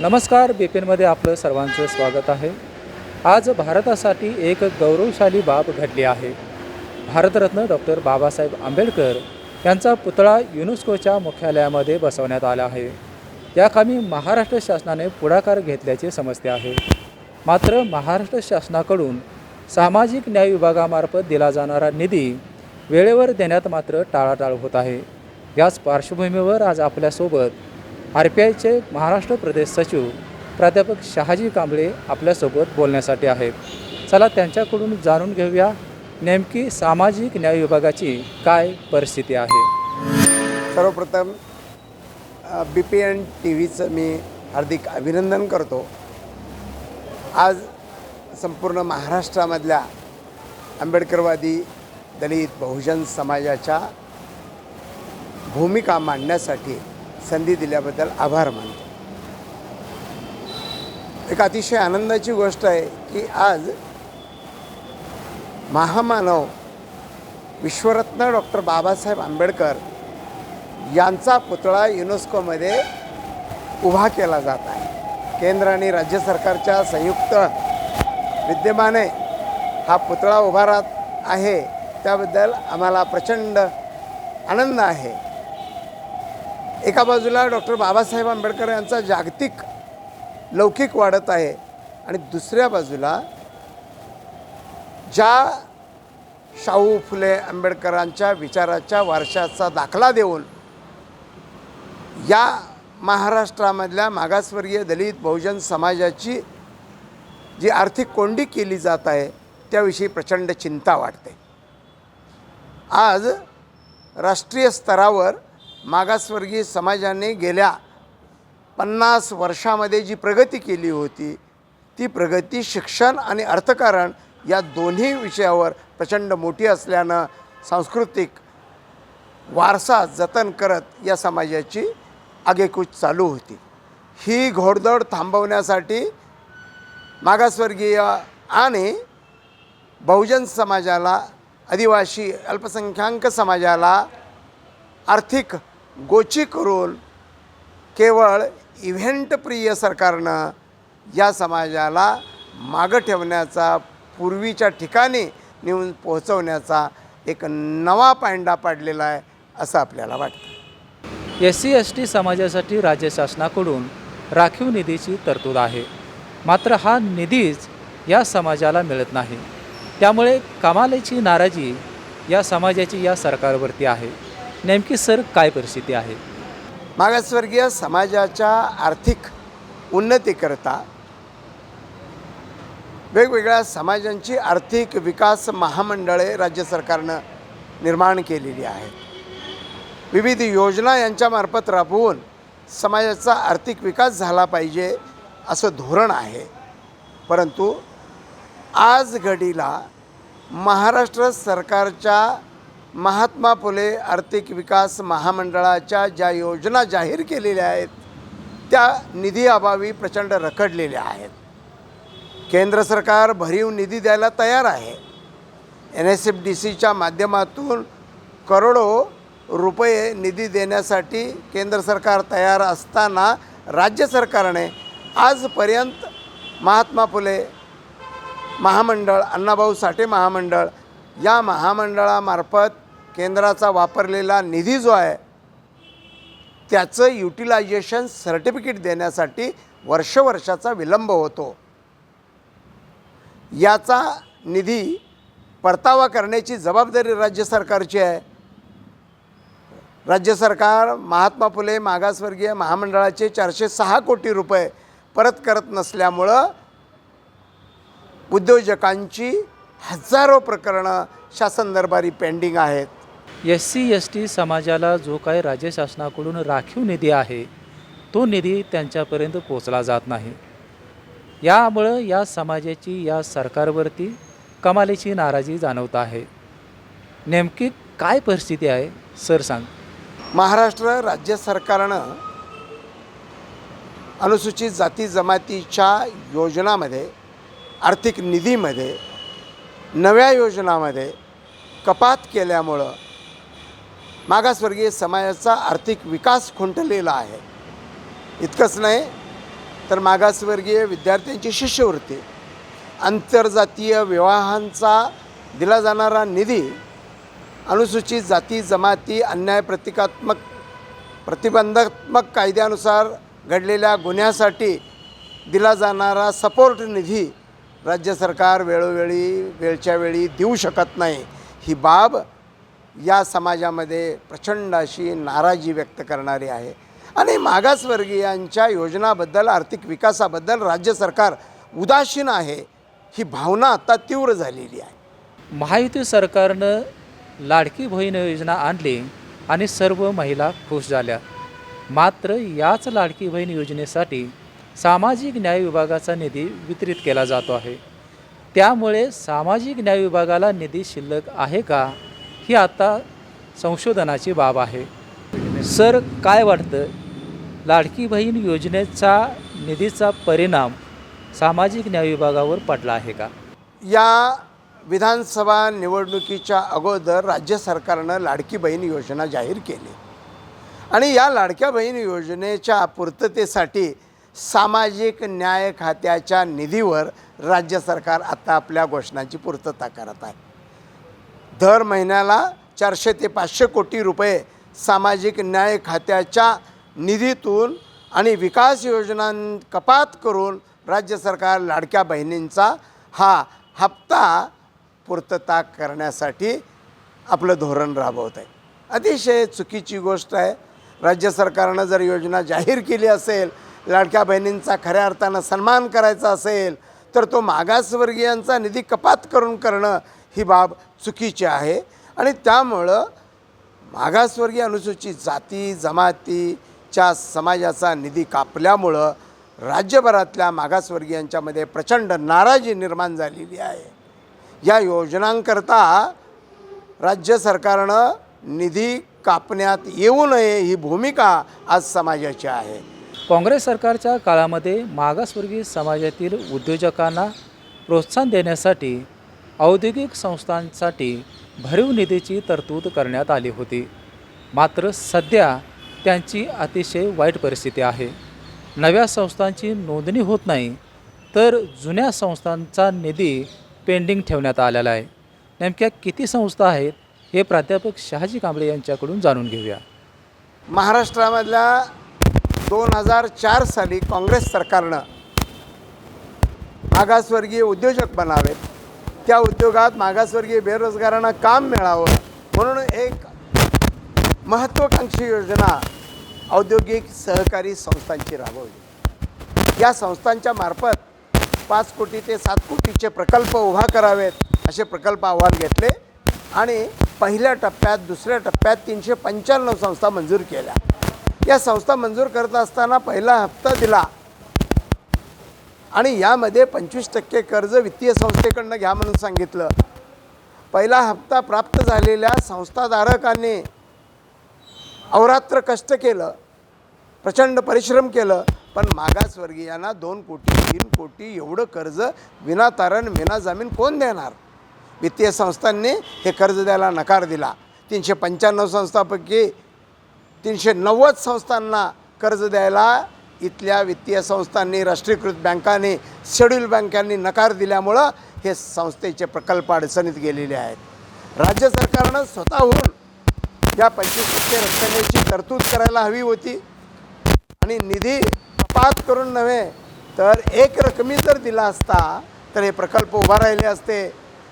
नमस्कार. बीपीएनमध्ये आपलं सर्वांचं स्वागत आहे. आज भारतासाठी एक गौरवशाली बाब घडली आहे. भारतरत्न डॉक्टर बाबासाहेब आंबेडकर यांचा पुतळा युनेस्कोच्या मुख्यालयामध्ये बसवण्यात आला आहे. या कामी महाराष्ट्र शासनाने पुढाकार घेतल्याचे समजते आहे. मात्र महाराष्ट्र शासनाकडून सामाजिक न्याय विभागामार्फत दिला जाणारा निधी वेळेवर देण्यात मात्र टाळाटाळ होत आहे. याच पार्श्वभूमीवर आज आपल्यासोबत RPIचे महाराष्ट्र प्रदेश सचिव प्राध्यापक शहाजी कांबळे आपल्यासोबत बोलण्यासाठी आहेत. चला त्यांच्याकडून जाणून घेऊया नेमकी सामाजिक न्याय विभागाची काय परिस्थिती आहे. सर्वप्रथम BPN TVचं मी हार्दिक अभिनंदन करतो. आज संपूर्ण महाराष्ट्रामधल्या आंबेडकरवादी दलित बहुजन समाजाच्या भूमिका मांडण्यासाठी संधी दिल्याबद्दल आभार मानतो. एक अतिशय आनंदाची गोष्ट आहे की आज महामानव विश्वरत्न डॉक्टर बाबासाहेब आंबेडकर यांचा पुतळा युनेस्कोमध्ये उभा केला जात आहे. केंद्र आणि राज्य सरकारच्या संयुक्त विद्यमाने हा पुतळा उभा राहत आहे, त्याबद्दल आम्हाला प्रचंड आनंद आहे. एका बाजूला डॉक्टर बाबासाहेब आंबेडकर यांचा जागतिक लौकिक वाढत आहे आणि दुसऱ्या बाजूला ज्या शाहू फुले आंबेडकरांच्या विचाराच्या वारशाचा दाखला देऊन या महाराष्ट्रामधल्या मागासवर्गीय दलित बहुजन समाजाची जी आर्थिक कोंडी केली जात आहे त्याविषयी प्रचंड चिंता वाटते. आज राष्ट्रीय स्तरावर मागासवर्गीय समाजाने गेल्या 50 वर्षामध्ये जी प्रगती केली होती ती प्रगती शिक्षण आणि अर्थकारण या दोन्ही विषयावर प्रचंड मोठी असल्यानं सांस्कृतिक वारसा जतन करत या समाजाची आगेकूच चालू होती. ही घोडदौड थांबवण्यासाठी मागासवर्गीय आणि बहुजन समाजाला, आदिवासी अल्पसंख्याक समाजाला आर्थिक गोची करून केवळ इव्हेंटप्रिय सरकारनं या समाजाला मागं ठेवण्याचा, पूर्वीच्या ठिकाणी नेऊन पोहोचवण्याचा एक नवा पायंडा पाडलेला आहे असं आपल्याला वाटतं. SC/ST समाजासाठी राज्य शासनाकडून राखीव निधीची तरतूद आहे. मात्र हा निधीच या समाजाला मिळत नाही. त्यामुळे कमालीची नाराजी या समाजाची या सरकारवरती आहे. नेमकी सर काय परिस्थिती आहे? मागासवर्गीय समाजाच्या आर्थिक उन्नतीकरता वेगवेगळ्या समाजांची आर्थिक विकास महामंडळे राज्य सरकारनं निर्माण केलेली आहेत. विविध योजना यांच्यामार्फत राबवून समाजाचा आर्थिक विकास झाला पाहिजे असं धोरण आहे. परंतु आज घडीला महाराष्ट्र सरकारच्या महात्मा फुले आर्थिक विकास महामंडळाच्या ज्या योजना जाहीर केलेल्या आहेत त्या निधीअभावी प्रचंड रखडलेल्या आहेत. केंद्र सरकार भरीव निधी द्यायला तयार आहे. NSFDCच्या माध्यमातून करोडो रुपये निधी देण्यासाठी केंद्र सरकार तयार असताना राज्य सरकारने आजपर्यंत महात्मा फुले महामंडळ, अण्णाभाऊ साठे महामंडळ या महामंडळामार्फत केंद्राचा वापरलेला निधी जो आहे त्याचं युटिलायझेशन सर्टिफिकेट देण्यासाठी वर्षाचा विलंब होतो. याचा निधी परतावा करण्याची जबाबदारी राज्य सरकारची आहे. राज्य सरकार महात्मा फुले मागासवर्गीय महामंडळाचे 406 कोटी रुपये परत करत नसल्यामुळं उद्योजकांची हजारो प्रकरणं शासन दरबारी पेंडिंग आहेत. SC/ST समाजाला जो काही राज्य शासनाकडून राखीव निधी आहे तो निधी त्यांच्यापर्यंत पोचला जात नाही. यामुळं या समाजाची या सरकारवरती कमालीची नाराजी जाणवत आहे. नेमकी काय परिस्थिती आहे सर सांग. महाराष्ट्र राज्य सरकारनं अनुसूचित जाती जमातीच्या योजनामध्ये, आर्थिक निधीमध्ये, नव्या योजनामध्ये कपात केल्यामुळं मागासवर्गीय समाजाचा आर्थिक विकास खुंटलेला आहे. इतकंच नाही तर मागासवर्गीय विद्यार्थ्यांची शिष्यवृत्ती, आंतरजातीय विवाहांचा दिला जाणारा निधी, अनुसूचित जाती जमाती अन्याय प्रतिबंधात्मक कायद्यानुसार घडलेल्या गुन्ह्यासाठी दिला जाणारा सपोर्ट निधी राज्य सरकार वेळोवेळी वेळच्या वेळी देऊ शकत नाही. ही बाब या समाजामध्ये प्रचंड अशी नाराजी व्यक्त करणारी आहे. आणि मागासवर्गीयांच्या योजनाबद्दल, आर्थिक विकासाबद्दल राज्य सरकार उदासीन आहे, ही भावना आता तीव्र झालेली आहे. महायुती सरकारनं लाडकी बहीण योजना आणली आणि सर्व महिला खुश झाल्या. मात्र याच लाडकी बहीण योजनेसाठी सामाजिक न्याय विभागाचा निधी वितरित केला जातो आहे. त्यामुळे सामाजिक न्याय विभागाला निधी शिल्लक आहे का, ही आता संशोधनाची बाब आहे. सर, काय वाटतं, लाडकी बहीण योजनेचा निधीचा परिणाम सामाजिक न्याय विभागावर पडला आहे का? या विधानसभा निवडणुकीच्या अगोदर राज्य सरकारनं लाडकी बहीण योजना जाहीर केली आणि या लाडक्या बहीण योजनेच्या पूर्ततेसाठी सामाजिक न्याय खात्याच्या निधीवर राज्य सरकार आता आपल्या घोषणांची पूर्तता करत आहे. दर महिन्याला 400 ते 500 कोटी रुपये सामाजिक न्याय खात्याच्या निधीतून आणि विकास योजना कपात करून राज्य सरकार लाडक्या बहिणींचा हा हप्ता पूर्तता करण्यासाठी आपलं धोरण राबवत आहे. अतिशय चुकीची गोष्ट आहे. राज्य सरकारनं जर योजना जाहीर केली असेल, लाडक्या बहिणींचा खऱ्या अर्थानं सन्मान करायचा असेल, तर तो मागासवर्गीयांचा निधी कपात करणं ही बाब चुकीची आहे. आणि त्यामुळं मागासवर्गीय अनुसूचित जाती जमातीच्या समाजाचा निधी कापल्यामुळं राज्यभरातल्या मागासवर्गीयांच्यामध्ये प्रचंड नाराजी निर्माण झालेली आहे. या योजनांकरता राज्य सरकारनं निधी कापण्यात येऊ नये ही भूमिका आज समाजाची आहे. काँग्रेस सरकारच्या काळामध्ये मागासवर्गीय समाजातील उद्योजकांना प्रोत्साहन देण्यासाठी औद्योगिक संस्थांसाठी भरीव निधीची तरतूद करण्यात आली होती. मात्र सध्या त्यांची अतिशय वाईट परिस्थिती आहे. नव्या संस्थांची नोंदणी होत नाही, तर जुन्या संस्थांचा निधी पेंडिंग ठेवण्यात आलेला आहे. नेमक्या किती संस्था आहेत हे प्राध्यापक शहाजी कांबळे यांच्याकडून जाणून घेऊया. महाराष्ट्रामधल्या 2004 साली काँग्रेस सरकारनं मागासवर्गीय उद्योजक बनावेत, त्या उद्योगात मागासवर्गीय बेरोजगारांना काम मिळावं म्हणून एक महत्त्वाकांक्षी योजना औद्योगिक सहकारी संस्थांची राबवली. या संस्थांच्या मार्फत 5 कोटी ते 7 कोटीचे प्रकल्प उभा करावेत असे प्रकल्प अहवाल घेतले आणि पहिल्या टप्प्यात, दुसऱ्या टप्प्यात 395 संस्था मंजूर केल्या. या संस्था मंजूर करत असताना पहिला हप्ता दिला आणि यामध्ये 25% कर्ज वित्तीय संस्थेकडनं घ्या म्हणून सांगितलं. पहिला हप्ता प्राप्त झालेल्या संस्थाधारकांनी अहोरात्र कष्ट केलं, प्रचंड परिश्रम केलं, पण मागासवर्गीयांना 2 कोटी 3 कोटी एवढं कर्ज विनातारण विनाजामीन कोण देणार? वित्तीय संस्थांनी हे कर्ज द्यायला नकार दिला. 395 संस्थांपैकी 390 संस्थांना कर्ज द्यायला इथल्या वित्तीय संस्थांनी, राष्ट्रीयकृत बँकांनी, शेड्यूल बँकांनी नकार दिल्यामुळं हे संस्थेचे प्रकल्प अडचणीत गेलेले आहेत. राज्य सरकारनं स्वतःहून या 25% रक्कमेची तरतूद करायला हवी होती आणि निधी कपात करून नव्हे तर एक रकमी जर दिला असता तर हे प्रकल्प उभा राहिले असते.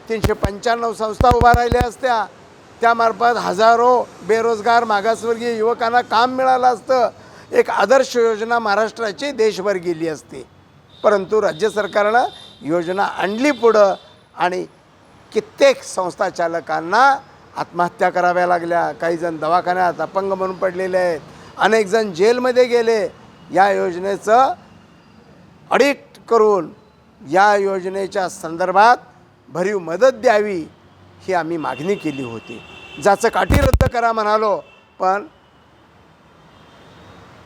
395 संस्था उभा राहिल्या असत्या. त्यामार्फत हजारो बेरोजगार मागासवर्गीय युवकांना काम मिळालं असतं. एक आदर्श योजना महाराष्ट्राची देशभर गेली असती. परंतु राज्य सरकारनं योजना आणली पुढं आणि कित्येक संस्था चालकांना आत्महत्या कराव्या लागल्या. काही जण दवाखान्यात अपंग म्हणून पडलेले आहेत. अनेक जण जेलमध्ये गेले. या योजनेचं ऑडिट करून या योजनेच्या संदर्भात भरीव मदत द्यावी ही आम्ही मागणी केली होती. ज्याचं काठी रद्द करा म्हणालो, पण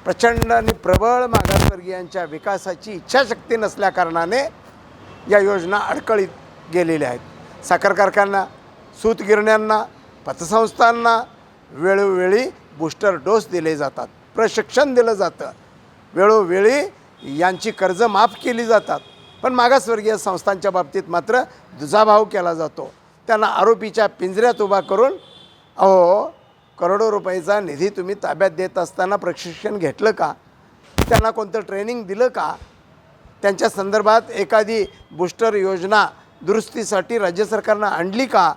प्रचंड आणि प्रबळ मागासवर्गीयांच्या विकासाची इच्छाशक्ती नसल्याकारणाने या योजना अडकळीत गेलेल्या आहेत. साखर कारखान्यांना, सूतगिरण्यांना, पतसंस्थांना वेळोवेळी बूस्टर डोस दिले जातात, प्रशिक्षण दिलं जातं. वेळोवेळी यांची कर्ज माफ केली जातात, पण मागासवर्गीय संस्थांच्या बाबतीत मात्र दुजाभाव केला जातो. त्यांना आरोपीच्या पिंजऱ्यात उभा करून करोडो रुपयाचा निधी तुम्ही ताब्यात देत असताना प्रशिक्षण घेतलं का? त्यांना कोणतं ट्रेनिंग दिलं का? त्यांच्या संदर्भात एखादी बूस्टर योजना दुरुस्तीसाठी राज्य सरकारनं आणली का?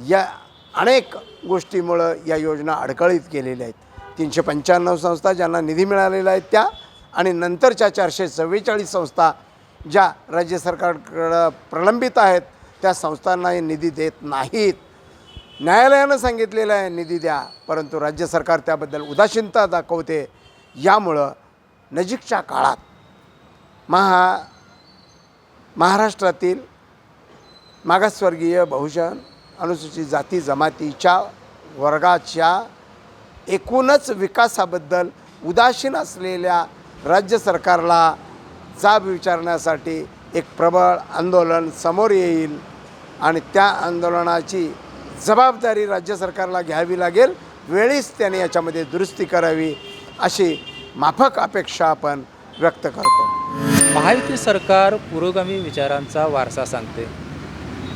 या अनेक गोष्टीमुळं या योजना अडकळीत केलेल्या आहेत. 395 संस्था ज्यांना निधी मिळालेला आहे त्या, आणि नंतरच्या 444 संस्था ज्या राज्य सरकारकडं प्रलंबित आहेत त्या संस्थांना हे निधी देत नाहीत. न्यायालयानं सांगितलेलं आहे निधी द्या, परंतु राज्य सरकार त्याबद्दल उदासीनता दाखवते. यामुळं नजीकच्या काळात महाराष्ट्रातील मागासवर्गीय बहुजन अनुसूचित जाती जमातीच्या वर्गाच्या एकूणच विकासाबद्दल उदासीन असलेल्या राज्य सरकारला जाब विचारण्यासाठी एक प्रबळ आंदोलन समोर येईल आणि त्या आंदोलनाची जबाबदारी राज्य सरकारला घ्यावी लागेल. वेळीच त्याने याच्यामध्ये दुरुस्ती करावी अशी माफक अपेक्षा आपण व्यक्त करतो. महायुती सरकार पुरोगामी विचारांचा वारसा सांगते,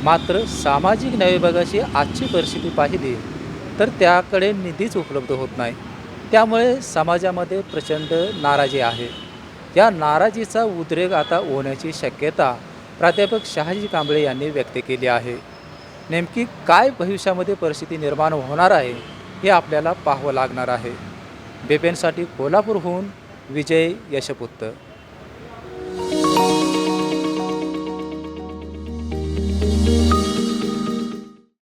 मात्र सामाजिक न्याय विभागाची आजची परिस्थिती पाहिली तर त्याकडे निधीच उपलब्ध होत नाही. त्यामुळे समाजामध्ये प्रचंड नाराजी आहे. या नाराजीचा उद्रेक आता होण्याची शक्यता प्राध्यापक शहाजी कांबळे यांनी व्यक्त केली आहे. नेमकी काय भविष्यामध्ये परिस्थिती निर्माण होणार आहे हे आपल्याला पाहावं लागणार आहे. बेपेनसाठी कोल्हापूरहून विजय यशपुत्र.